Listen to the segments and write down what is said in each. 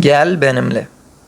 Gel benimle.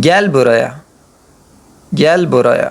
Gel buraya. Gel buraya.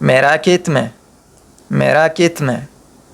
merak etme. merak etme.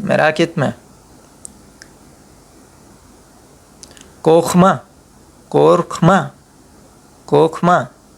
merak etme. korkma. korkma. korkma.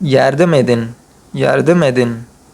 yardım edin. yardım edin.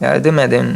yardım edin.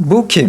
bu kim?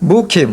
bu kim?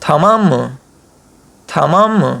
tamam mı? tamam mı?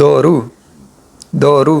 doğru. doğru.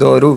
doğru.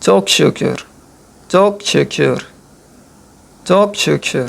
çok şükür. çok şükür. çok şükür.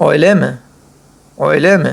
Öyle mi? Öyle mi?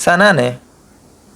sana ne?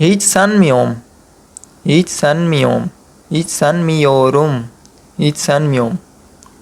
hiç sanmıyorum. hiç sanmıyorum. hiç sanmıyorum. hiç sanmıyorum.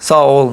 sağ ol.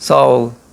sağ ol.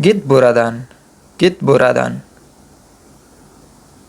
git buradan. git buradan.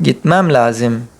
gitmem lazım.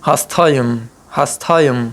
hastayım. hastayım.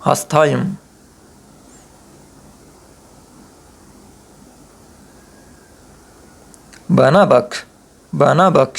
hastayım. bana bak. bana bak.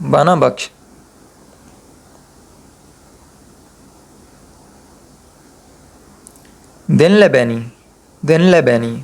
bana bak. dinle beni. dinle beni.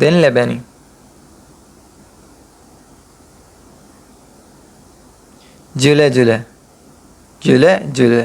dinle beni. güle güle. güle güle.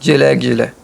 güle güle.